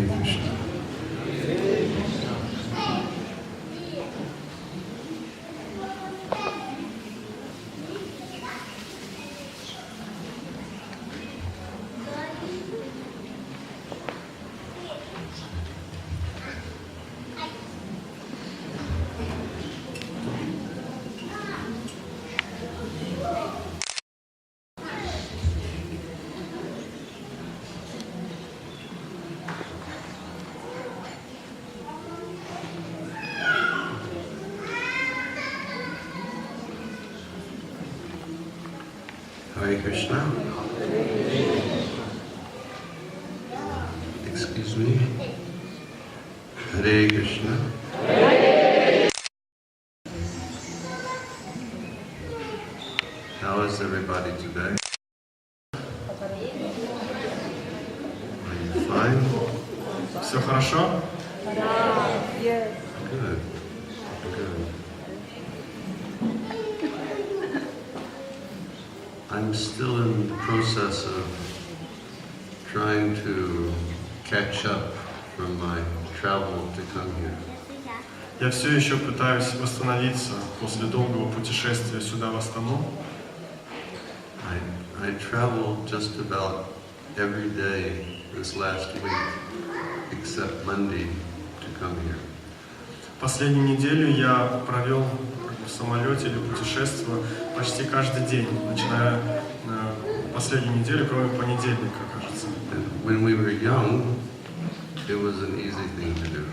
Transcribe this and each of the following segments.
Hare Krishna. Hare Krishna. Excuse me. Hare Krishna. How is everybody today? Are you fine? Все хорошо? Good. Good. I'm still in the process of trying to catch up from my travel to come here. Я все еще пытаюсь восстановиться после долгого путешествия сюда, в Астану. I traveled just about every day this last week, except Monday, to come here. Последнюю неделю я провел в самолете или путешествовал почти каждый день, начиная последнюю неделю, кроме понедельника, кажется. When we were young, it was an easy thing to do.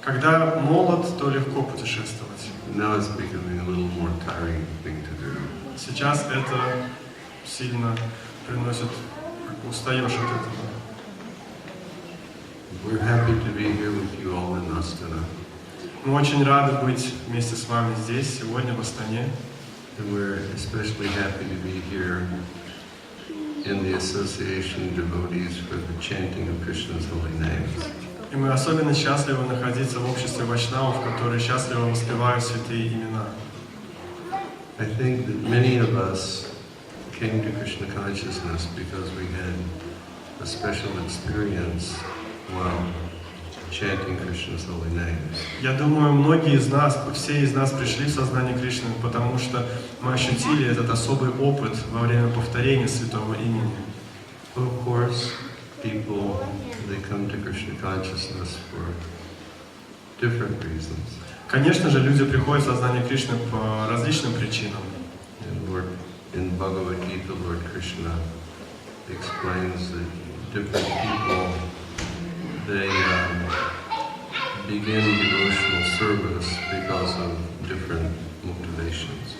Когда молод, то легко путешествовать. Now it's becoming a little more tiring thing to do. Сейчас это сильно приносит, устаешь от этого. We're happy to be here with you all in Astana. Мы очень рады быть вместе с вами здесь, сегодня, в Астане. And we're especially happy to be here in the Association of Devotees for the Chanting of Krishna's Holy Names. И мы особенно счастливы находиться в обществе вайшнавов, которые счастливо воспевают святые имена. I think that many of us came to Krishna consciousness because we had a special experience while chanting Krishna's holy names. Я думаю, многие из нас, все из нас пришли в сознание Кришны, потому что мы ощутили этот особый опыт во время повторения святого имени. Of course, people, they come to Krishna consciousness for different reasons. Конечно же, люди приходят в сознание Кришны по различным причинам. In Bhagavad Gita, Lord Krishna explains that different people, they begin devotional service because of different motivations.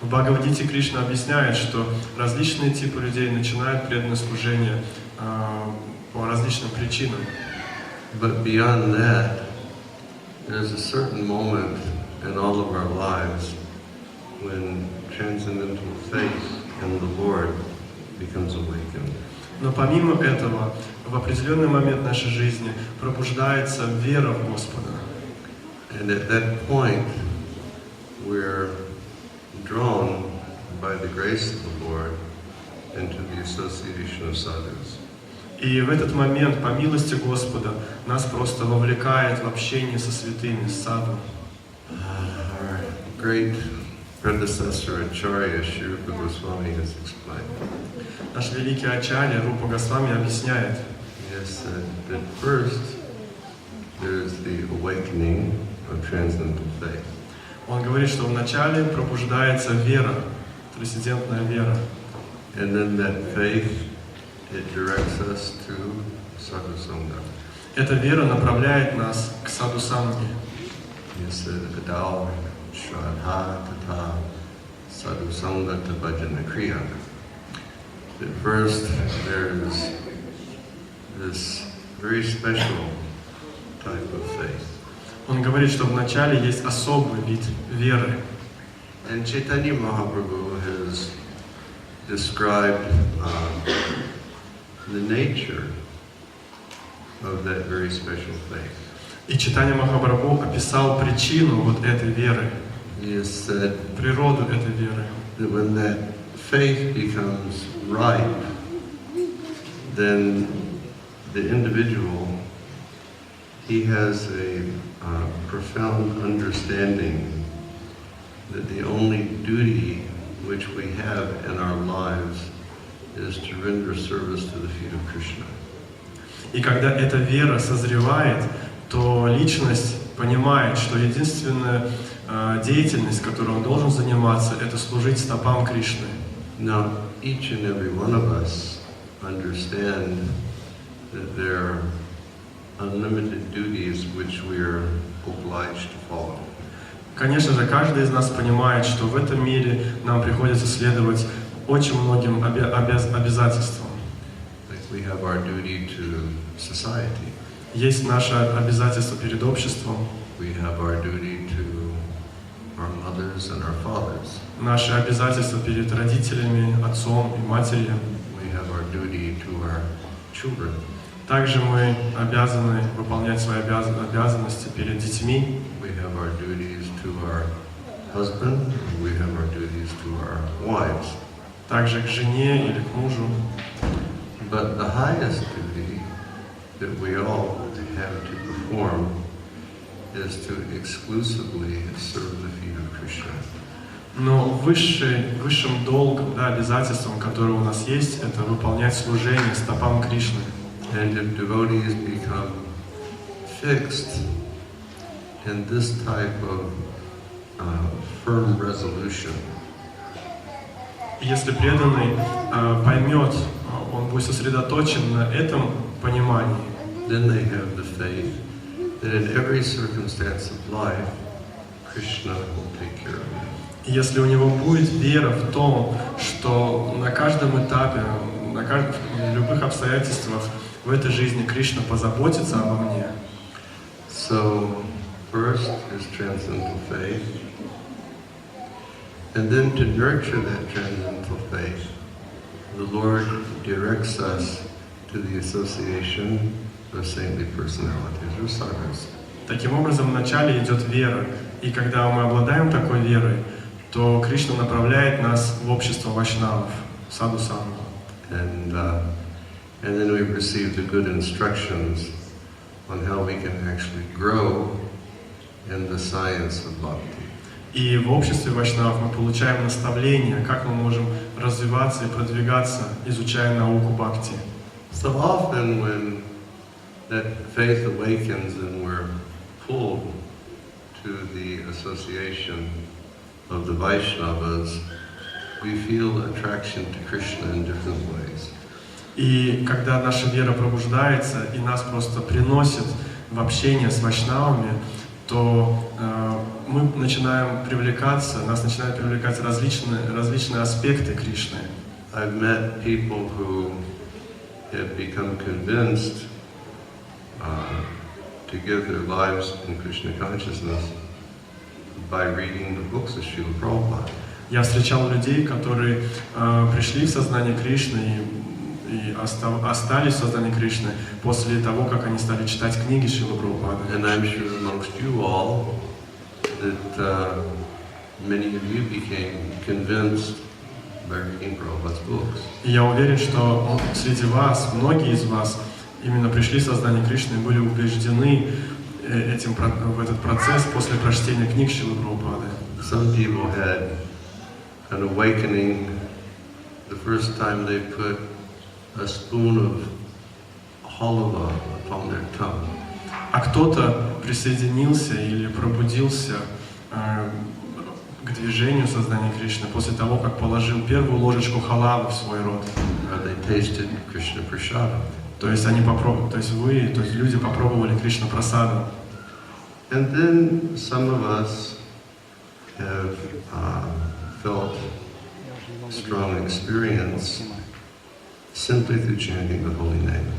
В Бхагавадгите Кришна объясняет, что различные типы людей начинают преданное служение по различным причинам. But beyond that, there's a certain moment in all of our lives when transcendental faith in the Lord becomes awakened. Но помимо этого, в определенный момент нашей жизни пробуждается вера в Господа. And at that point, we're drawn by the grace of the Lord into the association of sadhus. И в этот момент, по милости Господа, нас просто вовлекает в общение со святыми, с саду. Our great predecessor Acharya Shrupa Goswami has explained. Наш великий Ачарья Рупа Госвами объясняет. Yes, that first there's the awakening of transcendental faith. Он говорит, что вначале пробуждается вера, трансцендентная вера. And then that faith, it directs us to sadhusanga. Эта вера направляет нас к саду-санге. Yes, adal shraddha tata sadhusanga bhajana kriya. At first, there's this very special type of faith. Он говорит, что вначале есть особый вид веры. And Chaitanya Mahaprabhu has described the nature of that very special faith. И Чайтанья Махапрабху описал причину вот этой веры, He has said природу этой веры. that when that faith becomes ripe, then the individual he has a profound understanding that the only duty which we have in our lives is to render service to the feet of Krishna. И когда эта вера созревает, то личность понимает, что единственная деятельность, которой он должен заниматься, это служить стопам Кришны. Now, each and every one of us understand that there are unlimited duties which we are obliged to follow. Конечно же, каждый из нас понимает, что в этом мире нам приходится следовать очень многим обязательствам. Like we have our duty to society. Есть наше обязательство перед обществом, We have our duty to our mothers and our fathers. наши обязательства перед родителями, отцом и матерью. We have our duty to our children. Также мы обязаны выполнять свои обязанности перед детьми. We have our duties to our husband. We have our duties to our wives. Также к жене или к мужу. But the highest duty that we all have to perform is to exclusively serve the feet of Krishna. Но высшим долгом, обязательством, которое у нас есть, это выполнять служение стопам Кришны. And if devotees become fixed in this type of firm resolution, Если преданный поймет, он будет сосредоточен на этом понимании, then they have the faith that in every circumstance of life, Krishna will take care of them. и если у него будет вера в том, что на каждом этапе, в любых обстоятельствах в этой жизни Кришна позаботится обо мне. So, first is transcendental faith, and then to nurture that transcendental faith, the Lord directs us to the association of saintly personalities or sadhus. Таким образом, вначале идет вера, и когда мы обладаем такой верой, то Кришна направляет нас в общество вайшнавов, саду-сану. And then we receive the good instructions on how we can actually grow in the science of bhakti. И в обществе вайшнавов мы получаем наставления, как мы можем развиваться и продвигаться, изучая науку бхакти. So often when that faith awakens and we're pulled to the association of the Vaishnavas, we feel attraction to Krishna in different ways. И когда наша вера пробуждается и нас просто приносит в общение с вайшнавами, то мы начинаем привлекаться, нас начинают привлекать различные аспекты Кришны. I've met people who have become convinced to give their lives in Krishna consciousness by reading the books of Srila Prabhupada. Я встречал людей, которые пришли в сознание Кришны и остались в сознании Кришны после того, как они стали читать книги Шрилы Прабхупады. And I'm sure amongst you all that many of you became convinced by reading Prabhupada's books. И я уверен, что среди вас, многие из вас, именно пришли в сознание Кришны и были убеждены в этот процесс после прочтения книг Шрилы Прабхупады. Some people had an awakening the first time they put a spoon of halva upon their tongue. А кто-то присоединился или пробудился к движению сознания Кришны после того, как положил первую ложечку халавы в свой рот. They tasted Krishna prasada. То есть они попробовали, то есть люди попробовали Кришна прасаду. And then some of us have felt strong experience simply through chanting the holy name.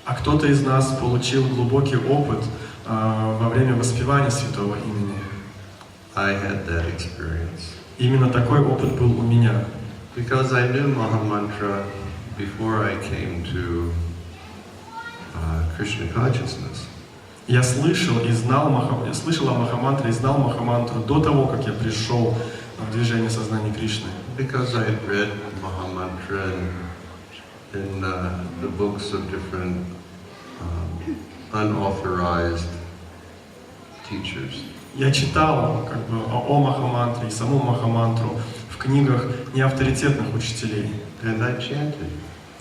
А кто-то из нас получил глубокий опыт во время воспевания святого имени. I had that experience. Именно такой опыт был у меня. Because I knew Mahamantra before I came to Krishna consciousness. Я слышал о Махамантре и знал Махамантру до того, как я пришел в движение сознания Кришны. Because I had read Mahamantra in the books of different unauthorized teachers. Я читал как бы о Махамантре и саму Махамантру в книгах неавторитетных учителей. And I chanted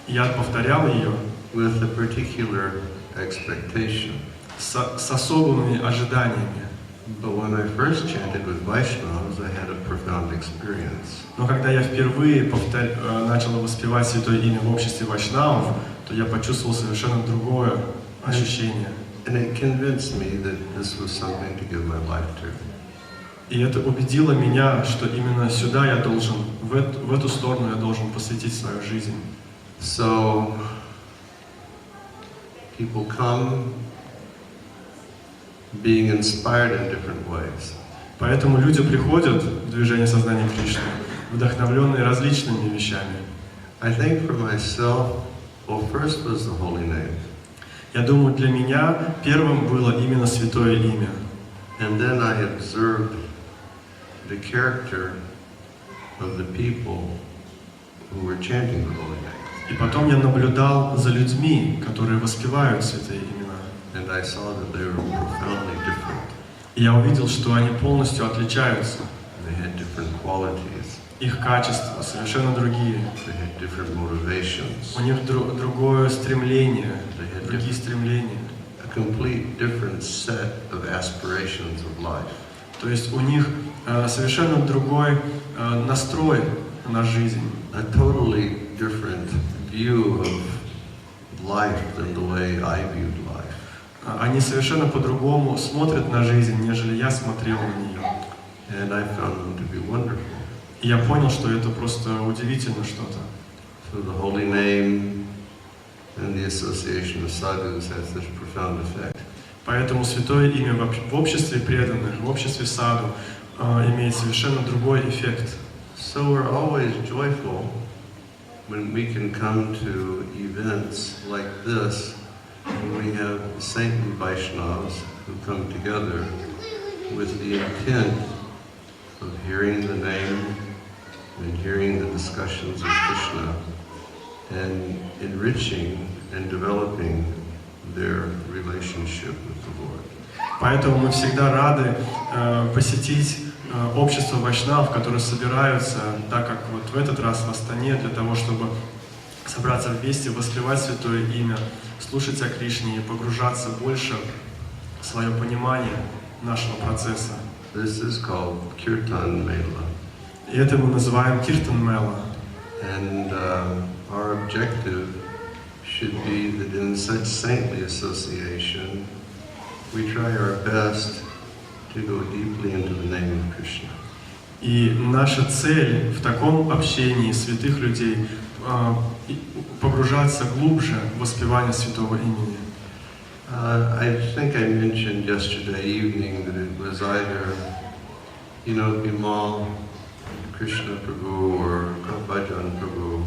Я повторял ее with a particular expectation. с особыми ожиданиями. But when I first chanted with Vaishnavas, I had a profound experience. Но когда я впервые начал воспевать Святое Имя в обществе вайшнавов, то я почувствовал совершенно другое ощущение. And it convinced me that this was something to give my life to. И это убедило меня, что именно сюда я должен, в эту сторону я должен посвятить свою жизнь. So, people come being inspired in different ways. Поэтому люди приходят в движение сознания Кришны, вдохновленные различными вещами. I think for myself, well, first was the holy name. Я думаю, для меня первым было именно Святое Имя. And then I observed the character of the people who were chanting the holy name. И потом я наблюдал за людьми, которые воспевают святые имена. And I saw that they were profoundly different. И я увидел, что они полностью отличаются. They had different qualities. Их качества совершенно другие. They had different motivations. У них другое стремление, They had другие стремления. a complete different set of aspirations of life. То есть у них совершенно другой настрой на жизнь. A totally different view of life than the way I viewed life. Они совершенно по-другому смотрят на жизнь, нежели я смотрел на нее. And I found them to be wonderful. И я понял, что это просто удивительно что-то. So the holy name and the association of sadhus has this profound effect. Поэтому святое имя в обществе преданных, в обществе саду имеет совершенно другой эффект. So we're always joyful when we can come to events like this, when we have saintly Vaishnavas who come together with the intent of hearing the name and hearing the discussions of Krishna and enriching and developing their relationship with the Lord. Поэтому мы всегда рады посетить общество вайшнавов, которые собираются, так как вот в этот раз в Астане, для того, чтобы собраться вместе, воспевать Святое Имя, слушать о Кришне и погружаться больше в свое понимание нашего процесса. This is called Kirtan Mela. И это мы называем Киртан Мела. And our objective should be that in such saintly association, we try our best to go deeply into the name of Krishna. И наша цель в таком общении святых людей погружаться глубже в воспевание Святого Имени. I think I mentioned yesterday evening that it was either, Bimal Krishna Prabhu or Bhajan Prabhu.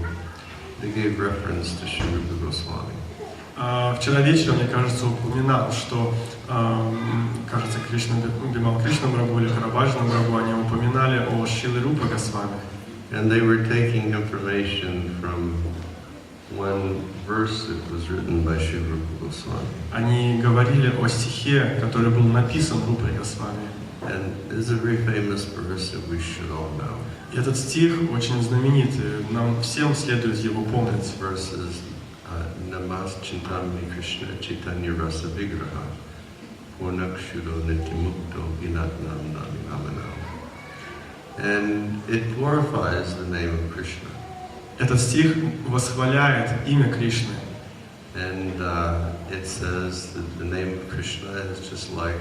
They gave reference to Sri Rupa Goswami. Вчера вечером, мне кажется, упоминал, что, кажется, Бимал Кришна Прабху или Карабаджана Прабху, они упоминали о Шриле Рупе Госвами. And they were taking information from one verse that was written by Sri Rupa Goswami. Они говорили о стихе, который был написан Рупой Госвами. And it's a very famous verse that we should all know. И этот стих очень знаменитый, нам всем следует его помнить. Verses Namas Chintamani Krishna Chaitanya Rasa Vigraha Purnakshuro Nityamukto Vinatnam Nami Namanam. And it glorifies the name of Krishna. Этот стих восхваляет имя Кришны. And it says that the name of Krishna is just like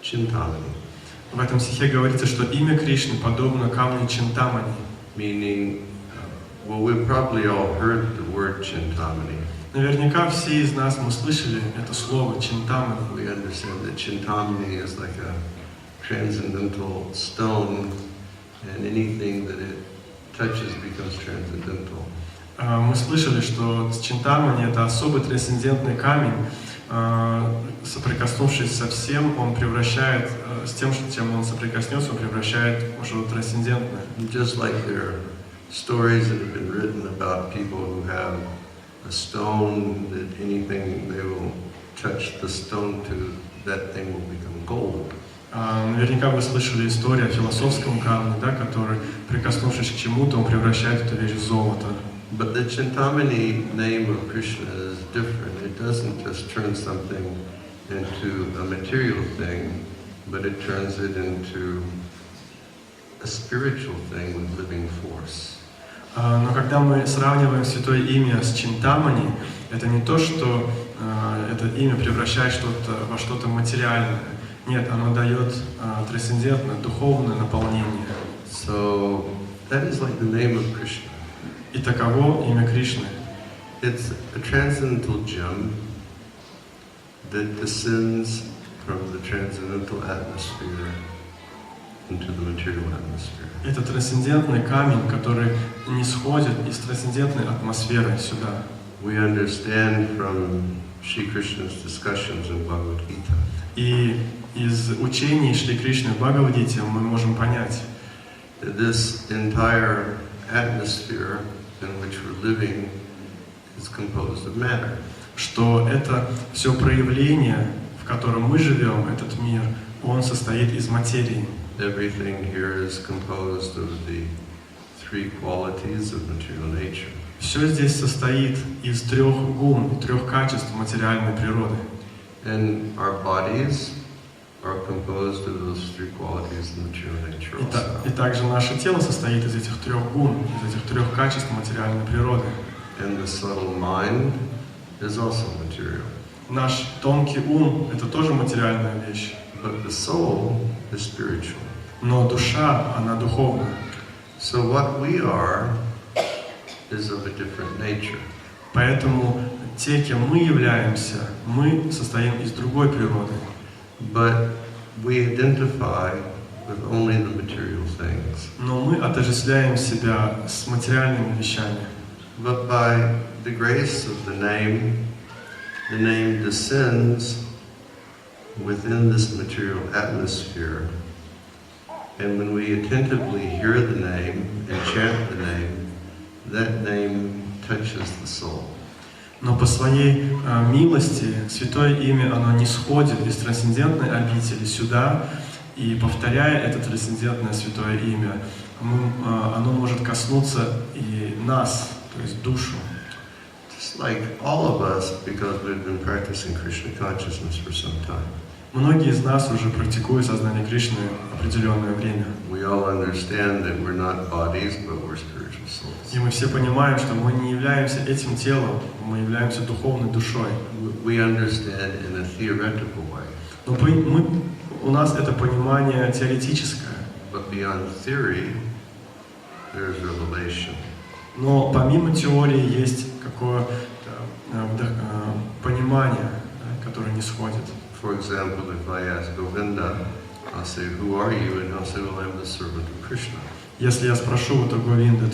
Chintamani. В этом стихе говорится, что имя Кришны подобно камню Чинтамани. Meaning, well, we've probably all heard the word Chintamani. Наверняка все из нас мы слышали это слово Чинтамани. We understand that Chintamani is like a transcendental stone, and anything that it touches becomes transcendental. Мы слышали, что Чинтамани — это особый трансцендентный камень, соприкоснувшись со всем, он превращает, с тем, чем он соприкоснется, он превращает в что-то трансцендентное. Just like there are stories that have been written about people who have a stone that anything they will touch the stone to, that thing will become gold. Наверняка вы слышали историю о философском камне, да, который, прикоснувшись к чему-то, он превращает эту вещь в золото. But the Chintamani name of Krishna is different. It doesn't just turn something into a material thing, but it turns it into a spiritual thing with living force. Но когда мы сравниваем святое имя с Чинтамани, это не то, что это имя превращает что-то во что-то материальное. Нет, оно дает трансцендентное, духовное наполнение. So that is like the name of Krishna. И таково имя Кришны. It's a transcendental gem that descends from the transcendental atmosphere into the material atmosphere. Это трансцендентный камень, который не сходит из трансцендентной атмосферы сюда. We understand from Shri Krishna's discussions in Bhagavad Gita И из учений Шри Кришны в Бхагавадгите мы можем понять, that this entire atmosphere in which we're living is composed of matter. что это все проявление, в котором мы живем, этот мир, он состоит из материи. Everything here is composed of the three qualities of material nature. Все здесь состоит из трех гун, трех качеств материальной природы. And our bodies are composed of those three qualities of material nature also. И также наше тело состоит из этих трех гун, из этих трех качеств материальной природы. And the subtle mind is also material. Наш тонкий ум – это тоже материальная вещь. But the soul is spiritual. Но душа, она духовная. So what we are is of a different nature. Поэтому те, кем мы являемся, мы состоим из другой природы. But we identify with only the material things. Но мы отождествляем себя с материальными вещами. But by the grace of the name descends within this material atmosphere. And when we attentively hear the name and chant the name, that name touches the soul. Но по своей милости святое имя, оно не сходит из трансцендентной обители сюда, и повторяя это трансцендентное святое имя, оно может коснуться и нас, то есть душу. Just like all of us, because we've been practicing Krishna consciousness for some time. Многие из нас уже практикуют сознание Кришны определенное время. We all understand that we're not bodies, but we're spiritual souls. И мы все понимаем, что мы не являемся этим телом, мы являемся духовной душой. We understand in a theoretical way. Но у нас это понимание теоретическое. But beyond theory, there's revelation. Но помимо теории есть какое-то понимание, которое не сходит. For example, if I ask Govinda, I'll say, "Who are you?" and he'll say, "Well, I'm the servant of Krishna." Если я спрошу у Говинда,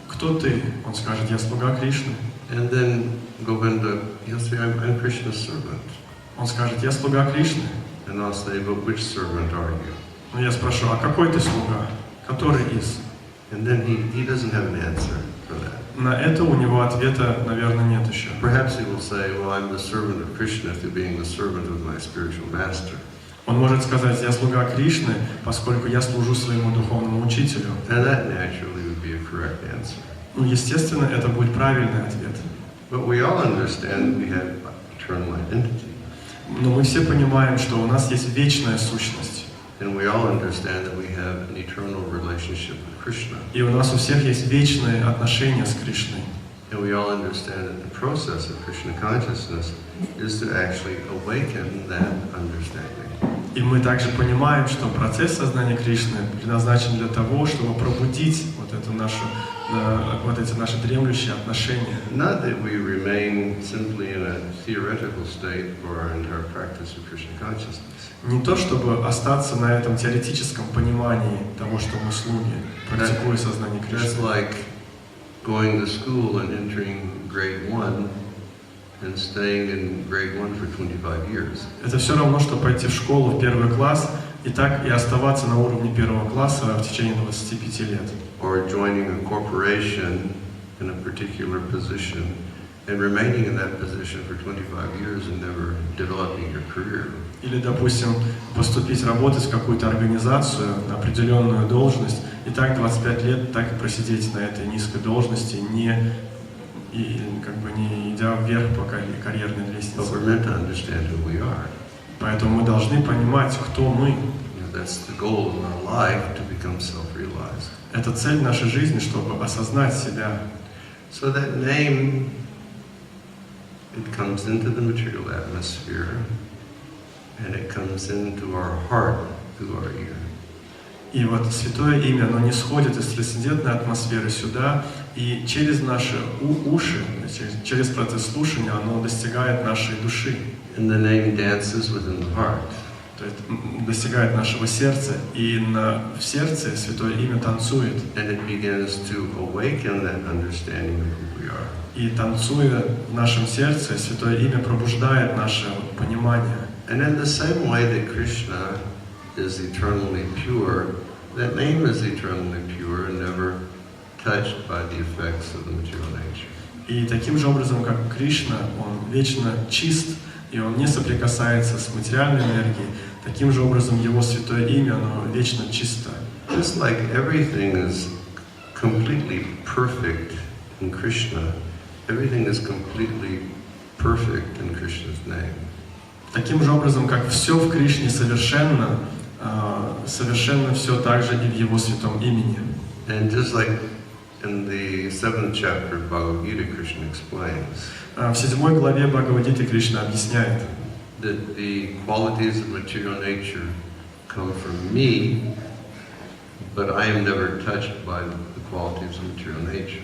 кто ты? Он скажет, я слуга Кришны. And then Govinda, he'll say, I'm Krishna's servant. Он скажет, я слуга Кришны. And I'll say, "But which servant are you?" Но я спрошу, а какой ты слуга? Который из? And then he doesn't have an answer for that. На это у него ответа, наверное, нет еще. Perhaps he will say, "Well, I'm the servant of Krishna through being the servant of my spiritual master." Он может сказать, я слуга Кришны, поскольку я служу своему духовному учителю. And that naturally would be a correct answer. Ну, естественно, это будет правильный ответ. But we all understand that we have eternal identity. Но мы все понимаем, что у нас есть вечная сущность. And we all understand that we have an eternal relationship with Krishna. И у нас у всех есть вечные отношения с Кришной. And we all understand that the process of Krishna consciousness is to actually awaken that understanding. И мы также понимаем, что процесс сознания Кришны предназначен для того, чтобы пробудить вот эти наши дремлющие отношения. Not that we remain simply in a theoretical state for our entire practice of Krishna consciousness. Не то, чтобы остаться на этом теоретическом понимании того, что мы слуги, практикуя сознание Кришны. That's like going to school and entering grade 1 and staying in grade 1 for 25 years. Это все равно, что пойти в школу в первый класс и так и оставаться на уровне первого класса в течение 25 лет. Or joining a corporation in a particular position and remaining in that position for 25 years and never developing your career. Или, допустим, поступить работать в какую-то организацию на определенную должность, и так 25 лет так и просидеть на этой низкой должности, не идя вверх по карьерной But лестнице. we're meant to understand who we are. Поэтому мы должны понимать, кто мы. That's the goal of our life, to become self-realized. Это цель нашей жизни, чтобы осознать себя. So that name, it comes into the material atmosphere, and it comes into our heart through our ear. И вот святое имя, оно не сходит из трансцендентной атмосферы сюда, и через наши уши, через процесс слушания, оно достигает нашей души. And the name dances within the heart. То есть достигает нашего сердца, и в сердце святое имя танцует. And it begins to awaken that understanding of who we are. И танцуя в нашем сердце, святое имя пробуждает наше понимание. And in the same way that Krishna is eternally pure, that name is eternally pure and never touched by the effects of the material nature. И таким же образом, как Кришна, он вечно чист, и он не соприкасается с материальной энергией, таким же образом его святое имя, оно вечно чисто. Just like everything is completely perfect in Krishna, everything is completely perfect in Krishna's name. Таким же образом, как все в Кришне совершенно, совершенно все также и в его святом имени. And just like in the 7th chapter of Bhagavad Gita, Krishna explains В 7 главе Бхагавад-гиты Кришна объясняет, that the qualities of material nature come from me, but I am never touched by the qualities of material nature.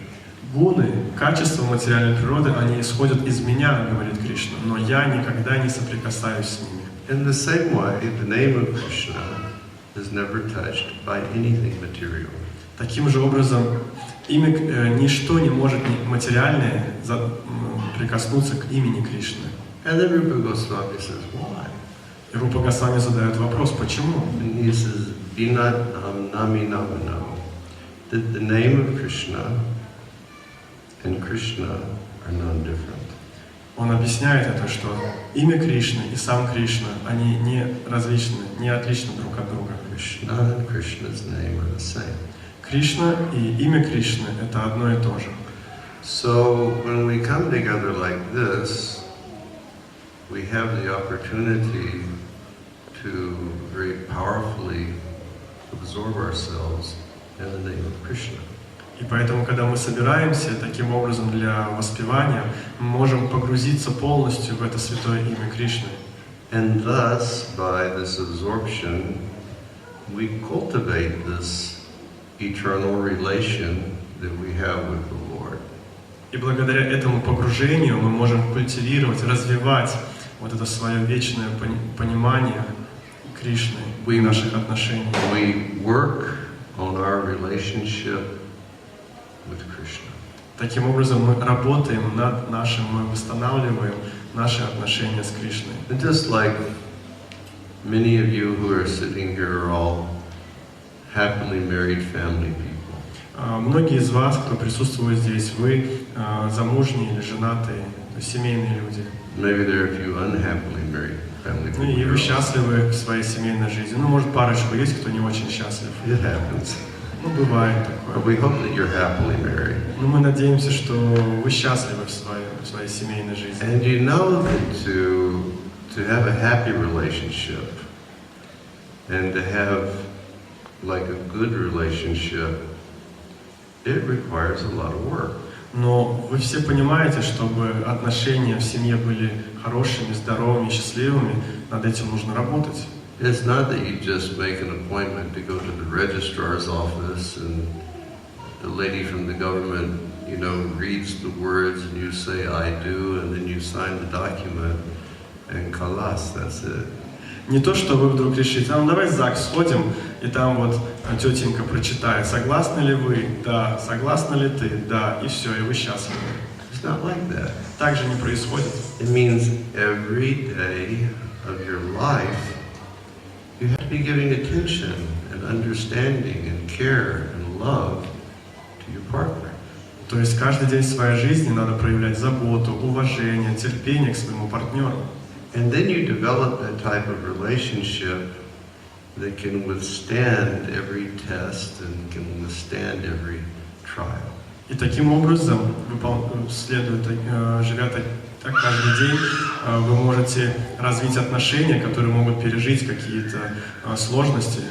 гуны, качества материальной природы, они исходят из меня, говорит Кришна, но я никогда не соприкасаюсь с ними. In the same way, the name of Krishna is never touched by anything material. Таким же образом, ничто не может материальное прикоснуться к имени Кришны. And then Bbbgs says, why? И Рупа Госвами задает вопрос, почему? And he says, Binat Nami Namano, that the name of Krishna and Krishna are non-different. Он объясняет это, что имя Кришны и сам Кришна, они не различны, не отличны друг от друга. Krishna and Krishna's name are the same. Кришна и имя Кришны – это одно и то же. So when we come together like this, we have the opportunity to very powerfully absorb ourselves in the name of Krishna. И поэтому, когда мы собираемся таким образом для воспевания, мы можем погрузиться полностью в это святое имя Кришны. And thus, by this absorption, we cultivate this eternal relation that we have with the Lord. И благодаря этому погружению мы можем культивировать, развивать вот это свое вечное понимание Кришны и наших отношений. We work on our relationship with Krishna. Таким образом мы работаем над нашим, мы восстанавливаем наши отношения с Кришной. And just like many of you who are sitting here are all happily married family people. Многие из вас, кто присутствует здесь, вы замужние или женатые, семейные люди. Maybe there are a few unhappily married family people. И вы счастливы в своей семейной жизни. Ну, может, парочку есть, кто не очень счастлив. It happens. Ну, бывает But такое. we hope that you're happily married. Но мы надеемся, что вы счастливы в своей семейной жизни. And you know that to have a happy relationship and to have like a good relationship, it requires a lot of work. Но вы все понимаете, чтобы отношения в семье были хорошими, здоровыми, счастливыми, над этим нужно работать. It's not that you just make an appointment to go to the registrar's office and the lady from the government, reads the words and you say, I do, and then you sign the document and kalas, that's it. Не то, что вы вдруг решите, давай в ЗАГС сходим, и там вот тетенька прочитает, согласны ли вы, да, согласна ли ты, да, и все, и вы счастливы. It's not like that. Так же не происходит. It means every day of your life, you have to be giving attention and understanding and care and love to your partner. То есть каждый день своей жизни надо проявлять заботу, уважение, терпение к своему партнеру. And then you develop that type of relationship that can withstand every test and can withstand every trial. И таким образом, живя так каждый день, вы можете развить отношения, которые могут пережить какие-то сложности.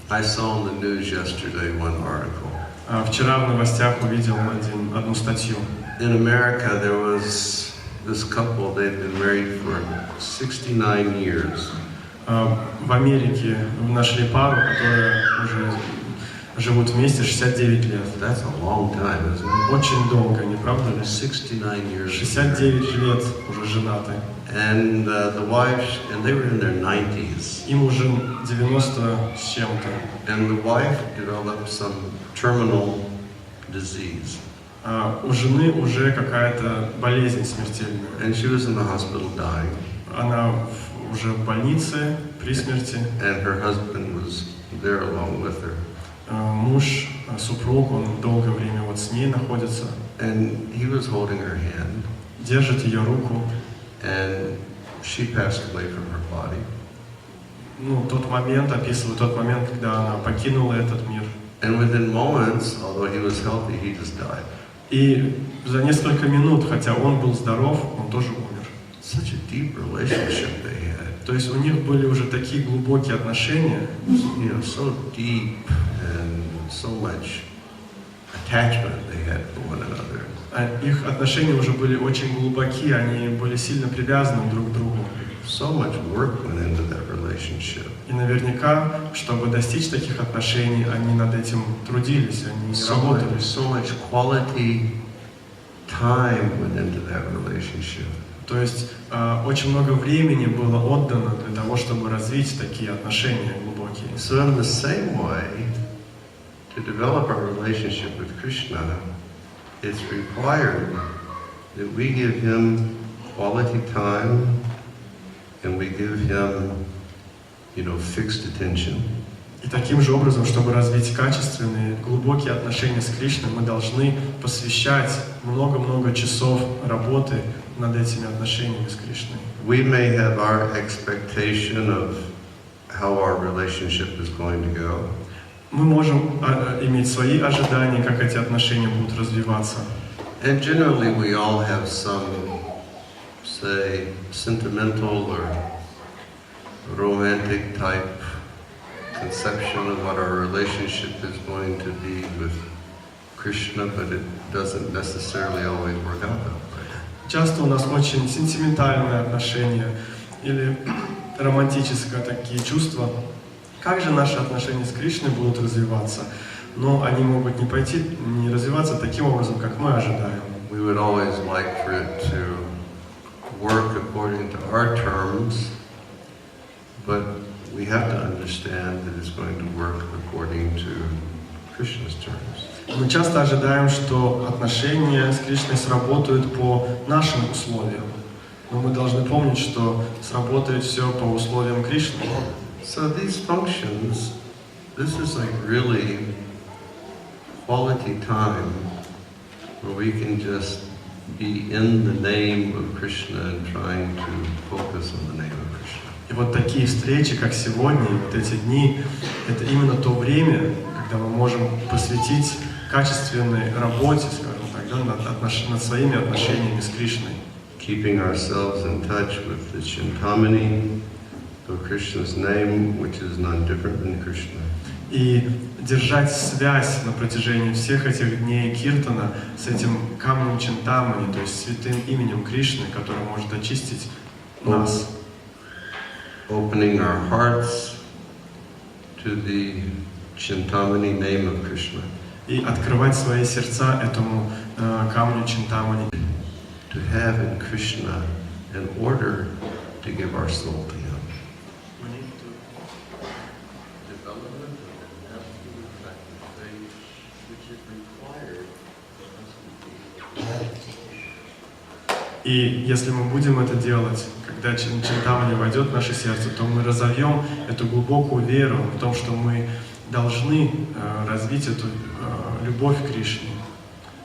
I saw in the news yesterday one article. Вчера в новостях увидел одну статью. In America, there was this couple. They'd been married for 69 years. В Америке нашли пару, которые уже живут вместе 69 лет. That's a long time, isn't it? Очень долго, не правда ли? 69 years. 69 лет уже женаты. And the wife, and they were in their 90s. Им уже 90 с чем-то. And the wife developed some terminal disease. У жены уже какая-то болезнь смертельная. And she was in the hospital dying. Она уже в больнице, при смерти. And her husband was there along with her. Муж, супруг, он долгое время вот с ней находится. And he was holding her hand. Держит ее руку. And she passed away from her body. Тот момент, описывает тот момент, когда она покинула этот мир. And within moments, although he was healthy, he just died. И за несколько минут, хотя он был здоров, он тоже умер. Such a deep relationship they had. То есть у них были уже такие глубокие отношения. You know, so deep and so much attachment they had for one another. Их отношения уже были очень глубоки, они были сильно привязаны друг к другу. So much work went into that relationship. И наверняка, чтобы достичь таких отношений, они над этим трудились, они работали. So much quality time went into that relationship. То есть очень много времени было отдано для того, чтобы развить такие отношения глубокие. So in the same way, to develop our relationship with Krishna, it's required that we give him quality time and we give him, fixed attention. И таким же образом, чтобы развить качественные, глубокие отношения с Кришной, мы должны посвящать много-много часов работы над этими отношениями с Кришной. We may have our expectation of how our relationship is going to go. Мы можем иметь свои ожидания, как эти отношения будут развиваться. And generally we all have some, say, sentimental or romantic type conception of what our relationship is going to be with Krishna, but it doesn't necessarily always work out that way. Часто у нас очень сентиментальные отношения или романтические такие чувства. Как же наши отношения с Кришной будут развиваться? Но они могут не развиваться таким образом, как мы ожидаем. We would always like for it to work according to our terms, but we have to understand that it's going to work according to Krishna's terms. Мы часто ожидаем, что отношения с Кришной сработают по нашим условиям. Но мы должны помнить, что сработает все по условиям Кришны. So these functions, this is like really quality time where we can just be in the name of Krishna and trying to focus on the name of Krishna. И вот такие встречи, как сегодня, вот эти дни, это именно то время, когда мы можем посвятить качественной работе, скажем так, над своими отношениями с Кришной. Keeping ourselves in touch with the Chintamani of Krishna's name, which is none different than Krishna. И держать связь на протяжении всех этих дней Киртана с этим камнем Чинтамани, то есть святым именем Кришны, который может очистить нас. Opening our hearts to the Chintamani name of Krishna. И открывать свои сердца этому камню Чинтамани. To have in Krishna in order to give our soul to Him. We need to develop an absolute practice faith, which is required for us to be. И если мы будем это делать, когда Чинтамани войдет в наше сердце, то мы разовьем эту глубокую веру в том, что мы должны развить эту любовь к Кришне.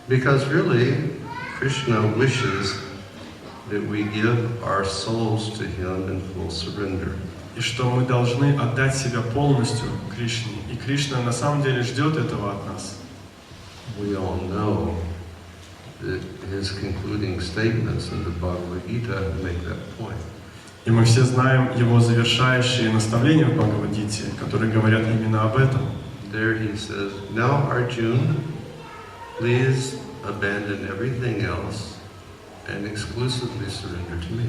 Because really, Krishna wishes that we give our souls to Him in full surrender. И что мы должны отдать себя полностью Кришне. И Кришна на самом деле ждет этого от нас. We all know that His concluding statements in the Bhagavad Gita make that point. И мы все знаем Его завершающие наставления в Бхагавад-гите, которые говорят именно об этом. There He says, "Now Arjuna, please abandon everything else and exclusively surrender to me."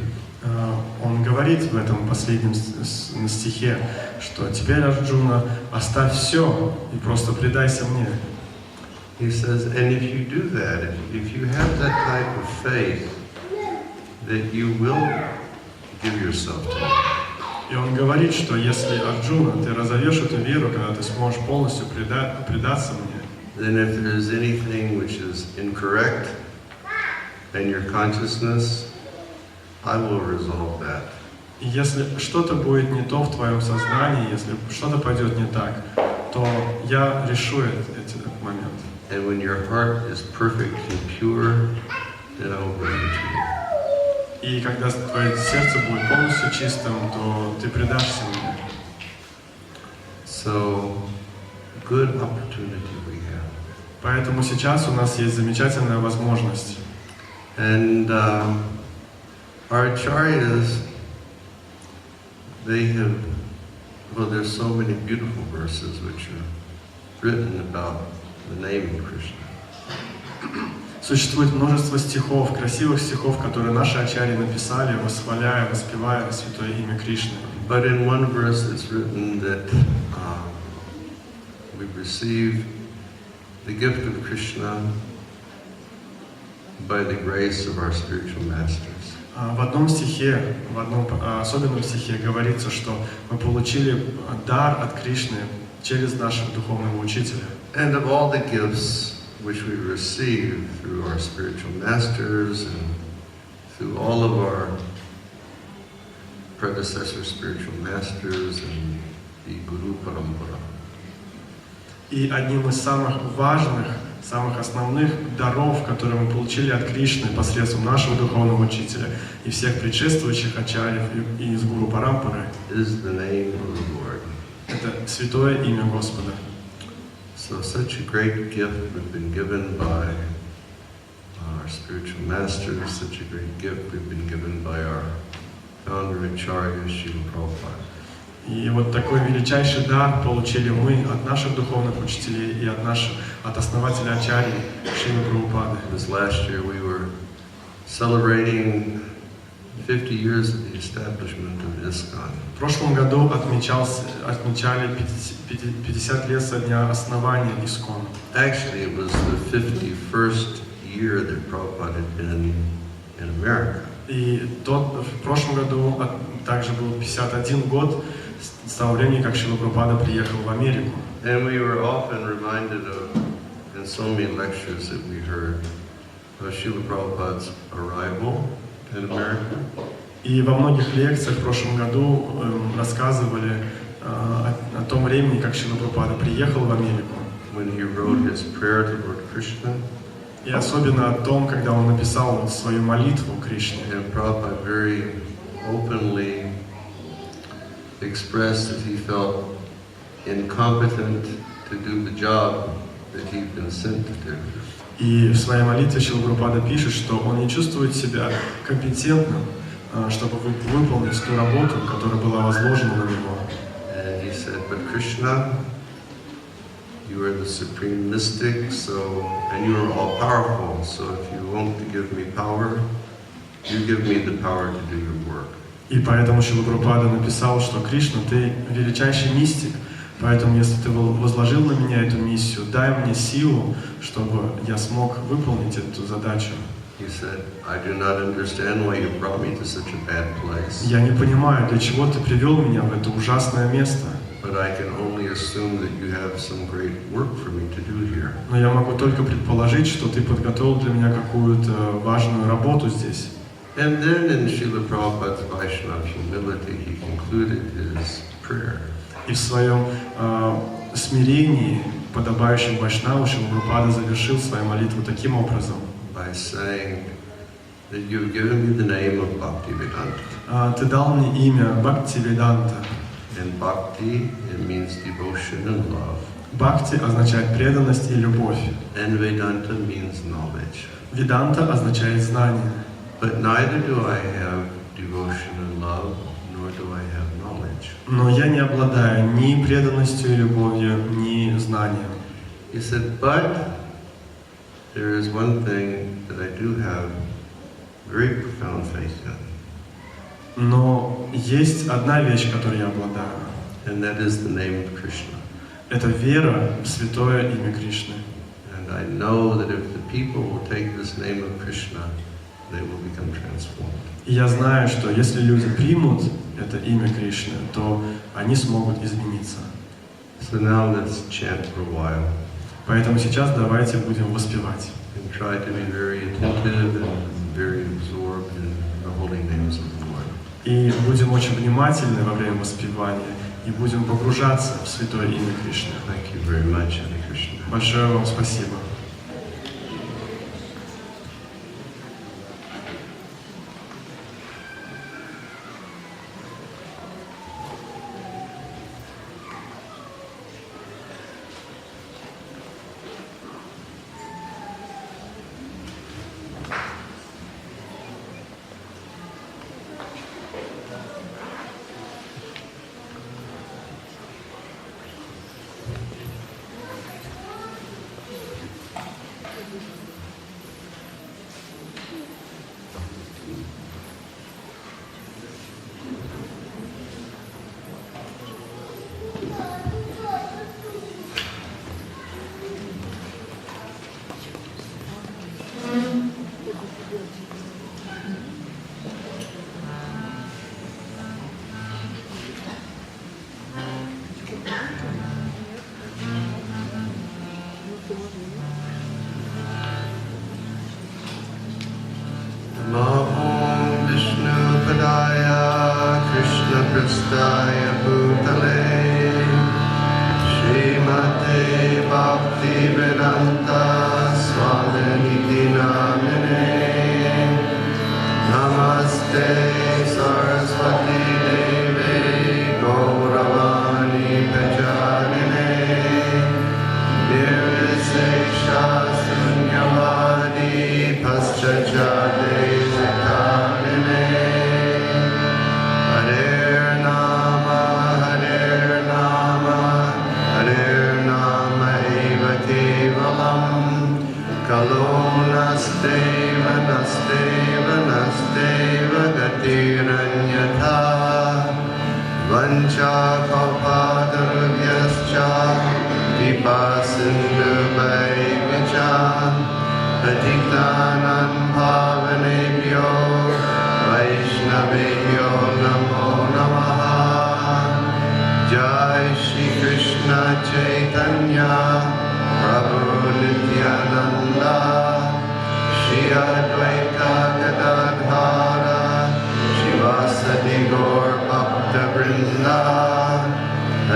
Он говорит в этом последнем стихе, что теперь, Арджуна, оставь все и просто предайся мне. He says, and if you do that, if you have that type of faith, that you will give yourself to me. И он говорит, что если, Арджуна, ты разовьешь эту веру, когда ты сможешь полностью предаться мне, Then if there's anything which is incorrect in your consciousness, I will resolve that. и если что-то будет не то в твоем сознании, если что-то пойдет не так, то я решу этот момент. And when your heart is perfect and pure, then I will bring it to you. И когда твое сердце будет полностью чистым, то ты предашься мне. So, good opportunity we have. Поэтому сейчас у нас есть замечательная возможность. And our acharyas, they have, well, there's so many beautiful verses which are written about the name of Krishna. Существует множество стихов, красивых стихов, которые наши ачарьи написали, восхваляя, воспевая святое имя Кришны. But in one verse it's written that we receive the gift of Krishna by the grace of our spiritual masters. В одном стихе, в одном особенном стихе говорится, что мы получили дар от Кришны через нашего духовного учителя. And of all the gifts which we receive through our spiritual masters and through all of our predecessor spiritual masters and the Guru Parampara. И одним из самых важных, самых основных даров, которые мы получили от Кришны посредством нашего духовного учителя и всех предшествующих ачарьев и из Гуру Парампары, Is the name of the Lord. это святое имя Господа. So such a great gift we've been given by our spiritual masters, such a great gift we've been given by our founder Acharya Srila Prabhupada. И вот такой величайший дар получили мы от наших духовных учителей и от основателя ачарьи Шрилы Прабхупады. This last year we were celebrating 50 years of the establishment of ISKCON. В прошлом году отмечали 50 лет со дня основания ИСККОН. Actually, it was the 51st year that Prabhupada had been in America. И в прошлом году также был 51 год с того времени, как Шрила Прабхупада приехал в Америку. And we were often reminded of, in so many lectures that we heard, of Srila Prabhupada's arrival in America. И во многих лекциях в прошлом году рассказывали о том времени, как Шрила Прабхупада приехал в Америку. When he wrote his prayer to Lord Krishna. И особенно о том, когда он написал свою молитву Кришне. And Prabhupada very openly expressed that he felt incompetent to do the job that he'd been sent to do. И в своей молитве Шрила Прабхупада пишет, что он не чувствует себя компетентным, чтобы выполнить ту работу, которая была возложена на него. And he said, but Krishna, you are the supreme mystic, and you are all powerful. So if you want to give me power, you give me the power to do your work. И поэтому Шрила Прабхупада написал, что Кришна, ты величайший мистик, поэтому если ты возложил на меня эту миссию, дай мне силу, чтобы я смог выполнить эту задачу. He said, I do not understand why you brought me to such a bad place. Я не понимаю, для чего ты привел меня в это ужасное место. But I can only assume that you have some great work for me to do here. Но я могу только предположить, что ты подготовил для меня какую-то важную работу здесь. And then in Srila Prabhupada's Vaishnava humility, he concluded his prayer. И в своем смирении подобающим вайшнаву, Шилапрапада завершил свою молитву таким образом. By saying that you've given me the name of Bhaktivedanta. Ты дал мне имя Бхактивиданта. And Bhakti, it means devotion and love. Бхакти означает преданность и любовь. And Vedanta means knowledge. Веданта означает знание. But neither do I have devotion and love, nor do I have knowledge. Но я не обладаю ни преданностью и любовью, ни знанием. He said, but there is one thing that I do have very profound faith in. Но есть одна вещь, которой я обладаю. And that is the name of Krishna. Это вера в святое имя Кришны. And I know that if the people will take this name of Krishna, they will become transformed. И я знаю, что если люди примут это имя Кришны, то они смогут измениться. So now let's chant for a while. Поэтому сейчас давайте будем воспевать. And try to be very attentive and very absorbed in the holy names of the Lord. И будем очень внимательны во время воспевания, и будем погружаться в святое имя Кришны. Thank you very much, Hare Krishna. Большое вам спасибо.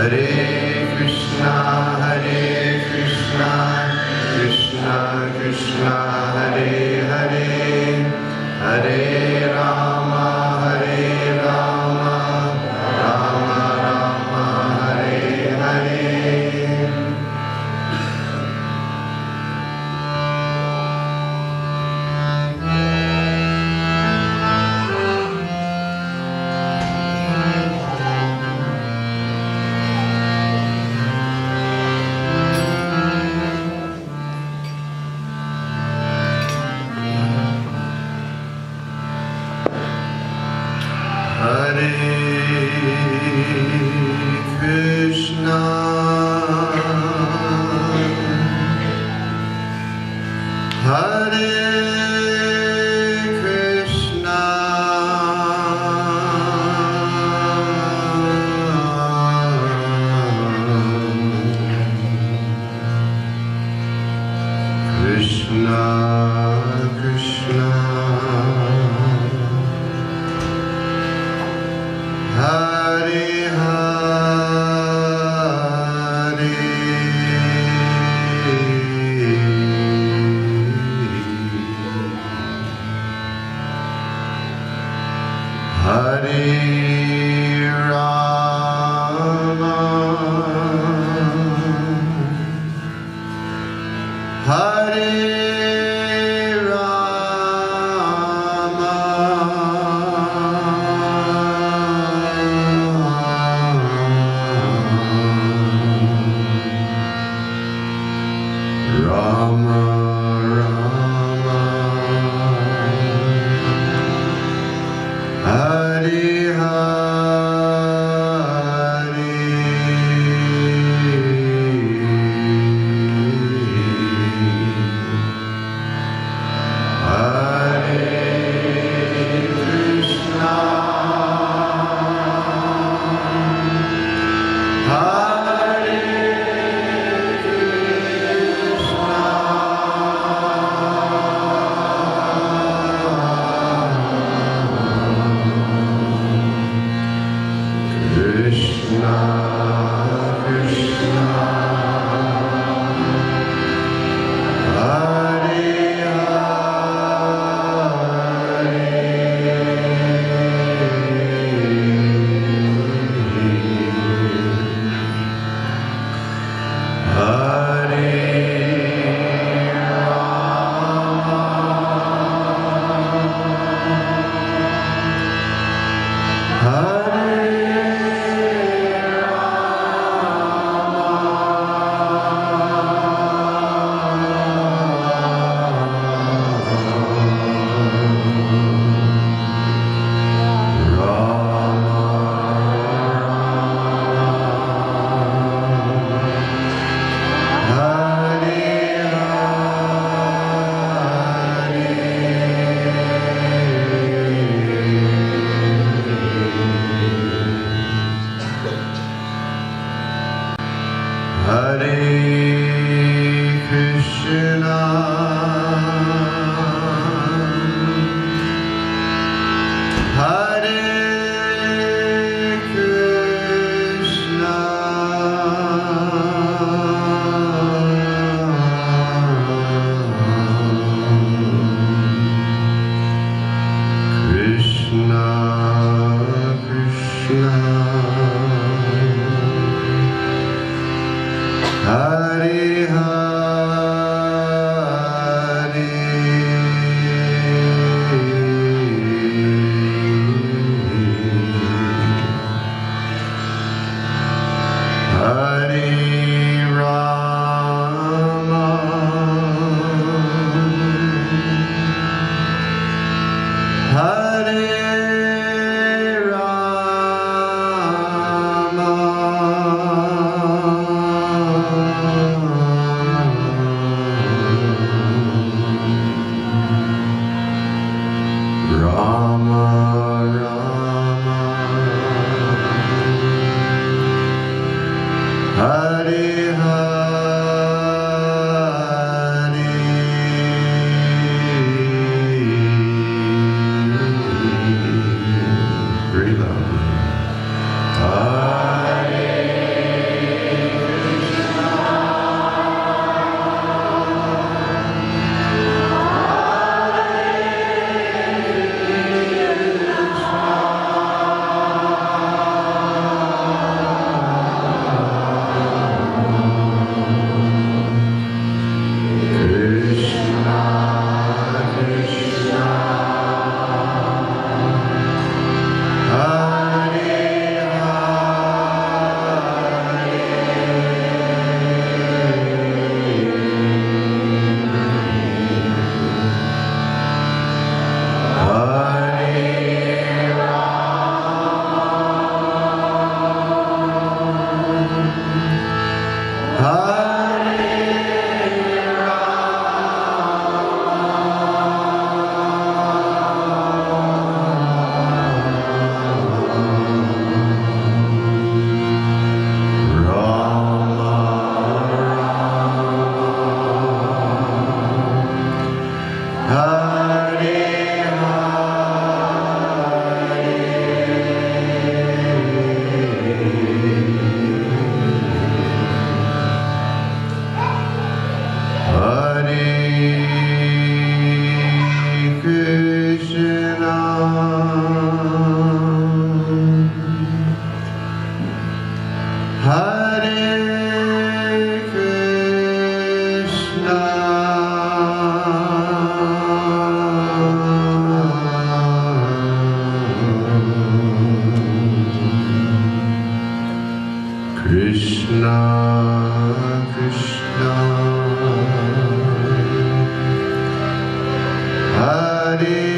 Hare Hare Hare Hare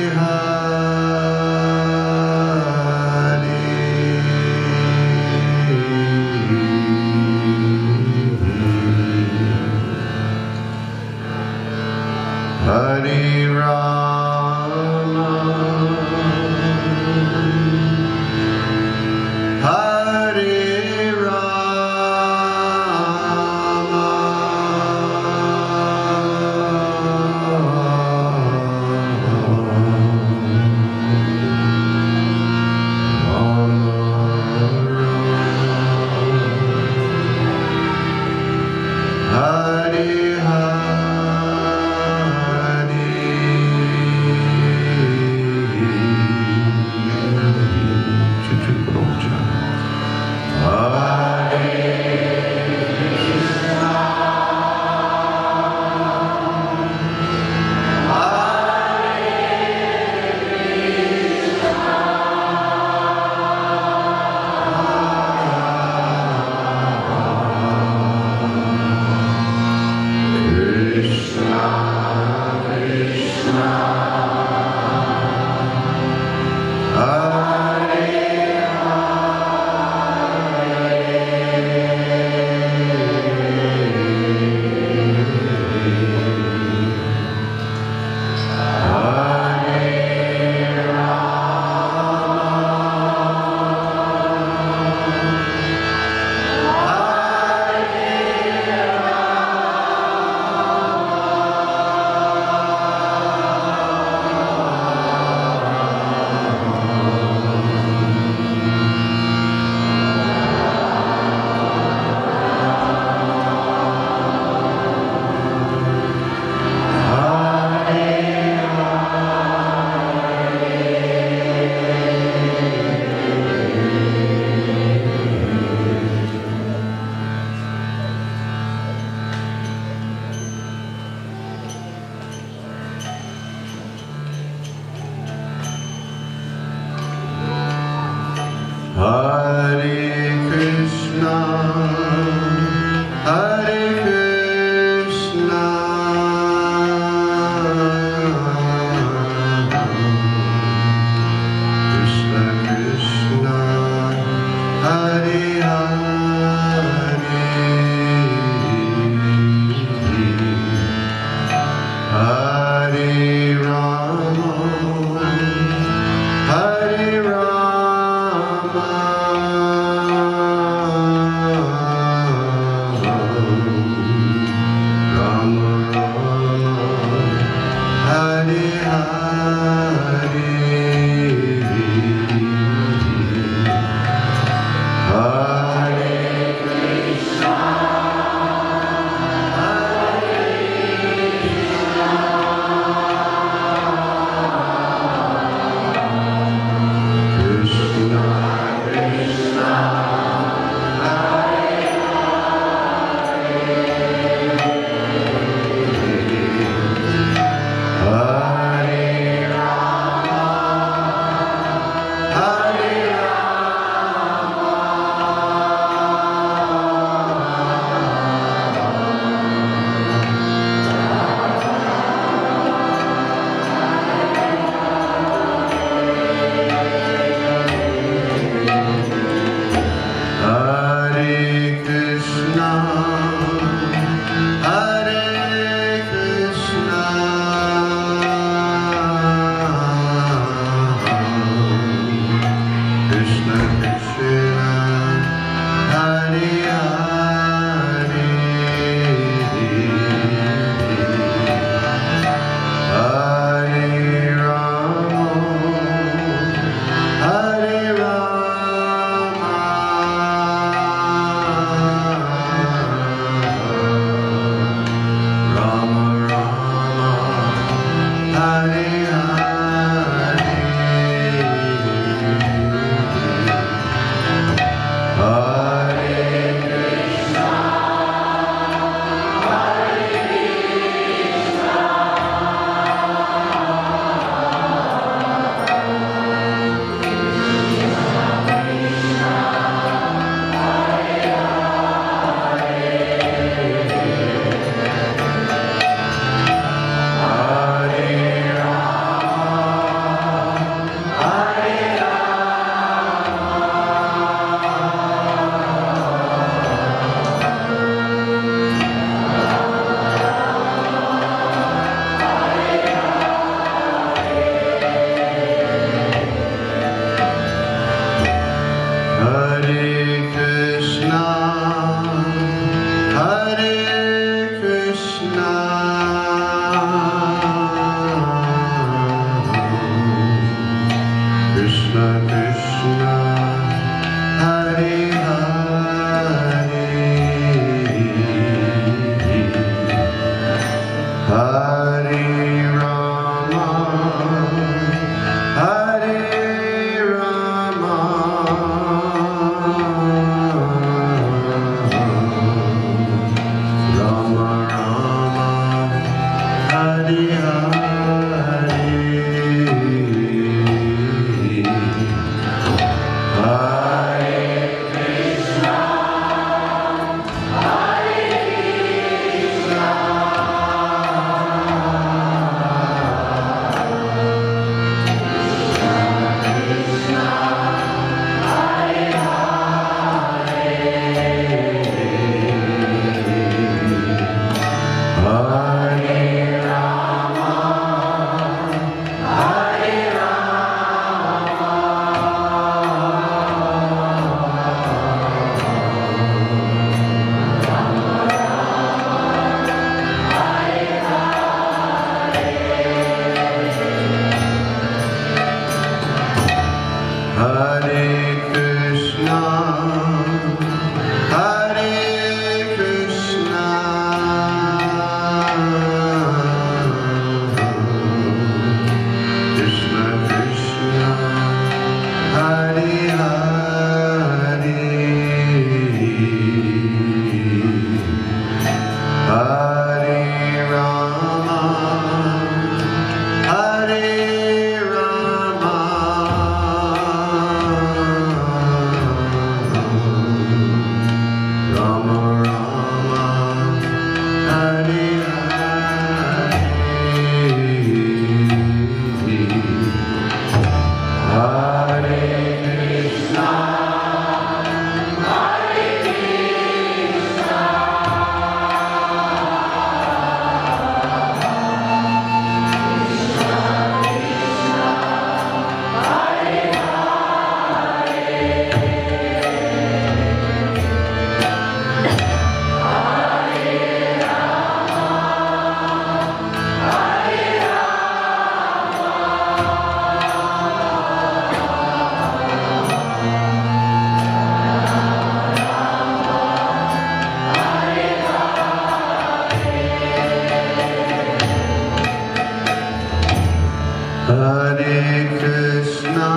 Hare Krishna,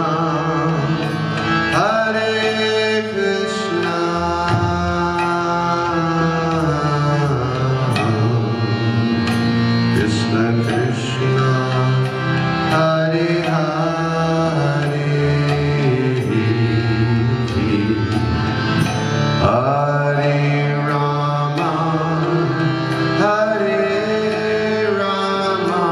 Hare Krishna, Krishna Krishna, Hare Hare, Hare Rama, Hare Rama,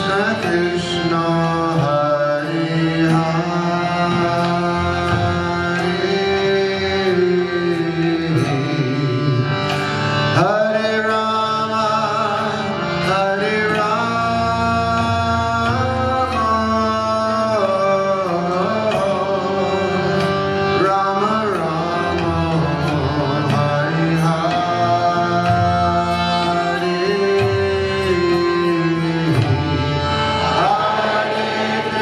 Krishna Krishna Hare Hare Hare Rama Rama Rama Hare Hare Hare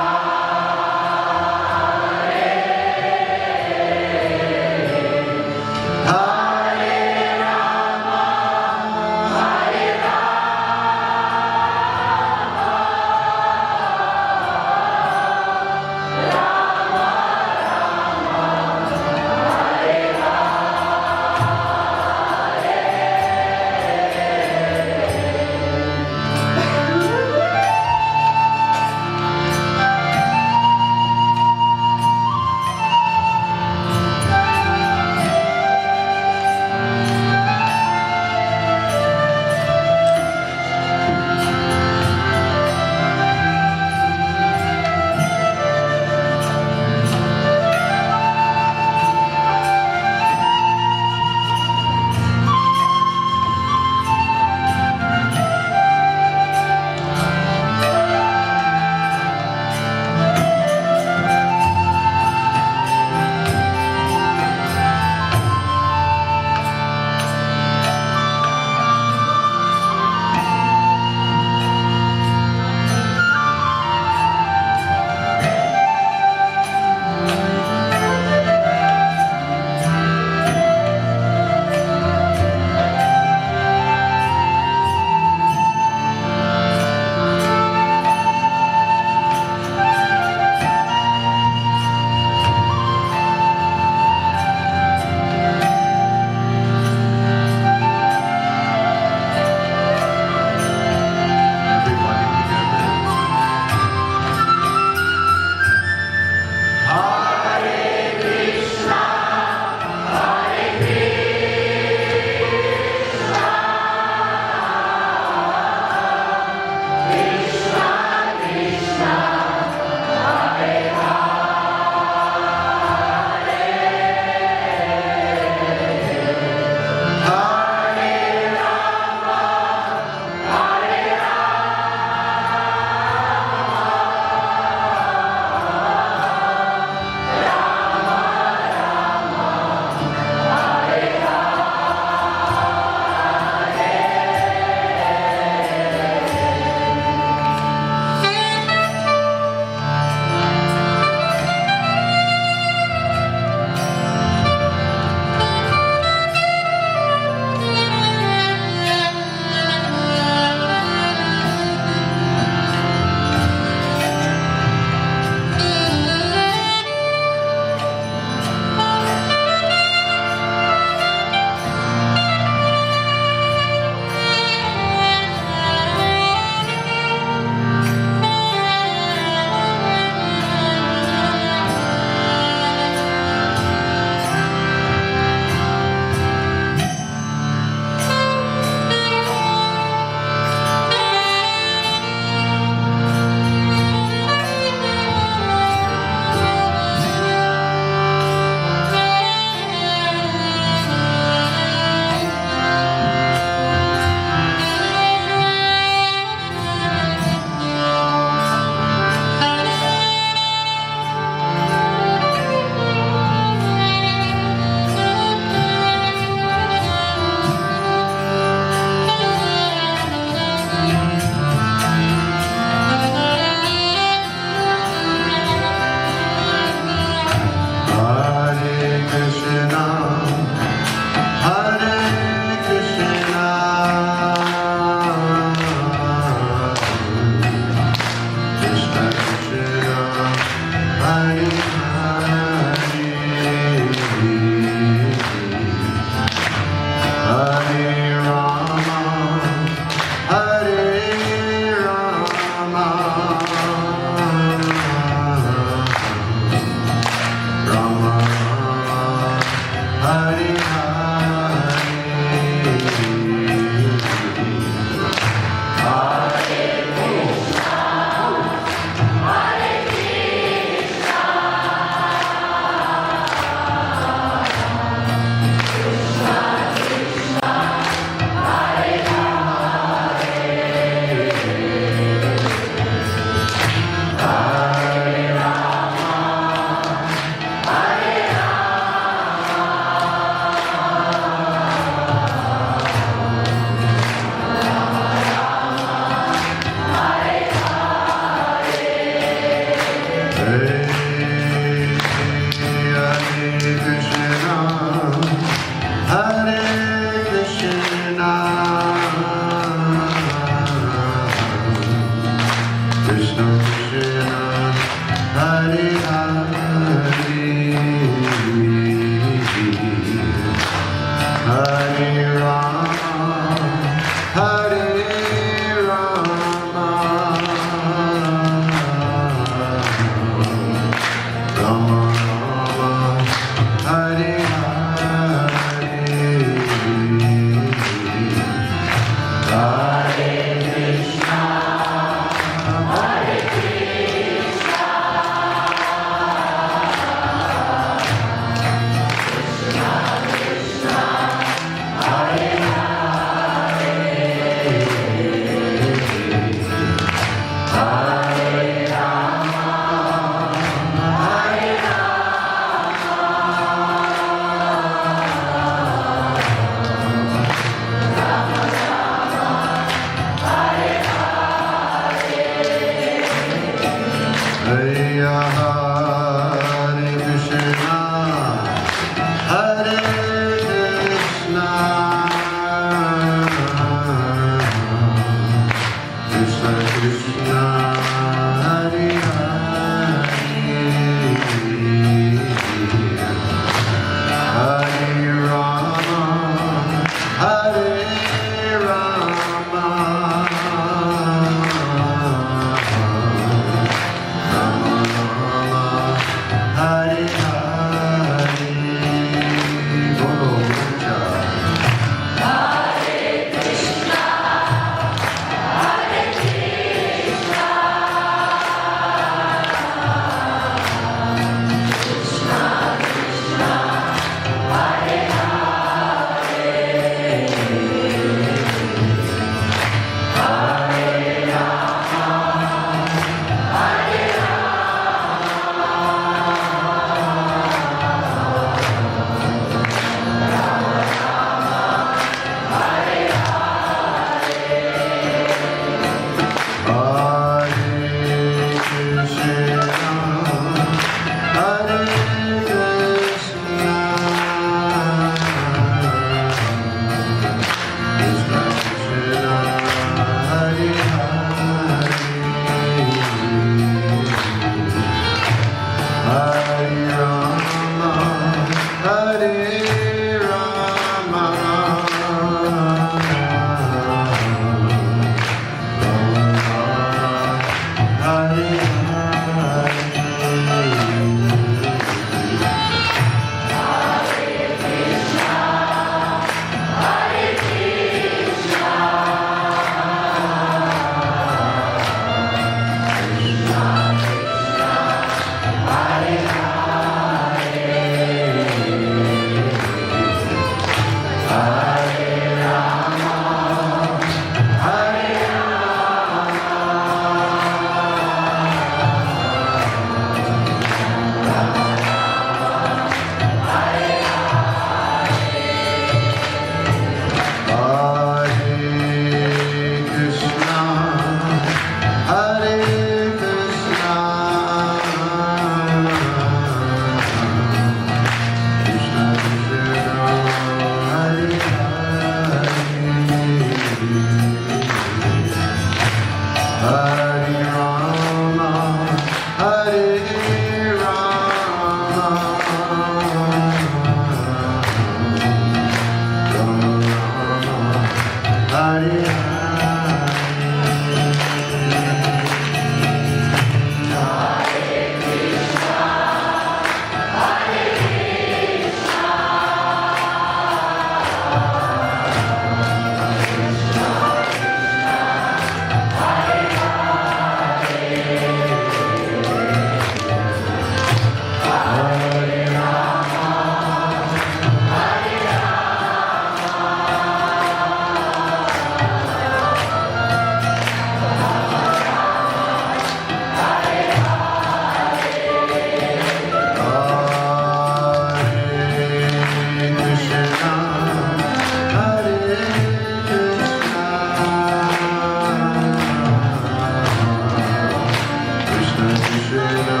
Krishna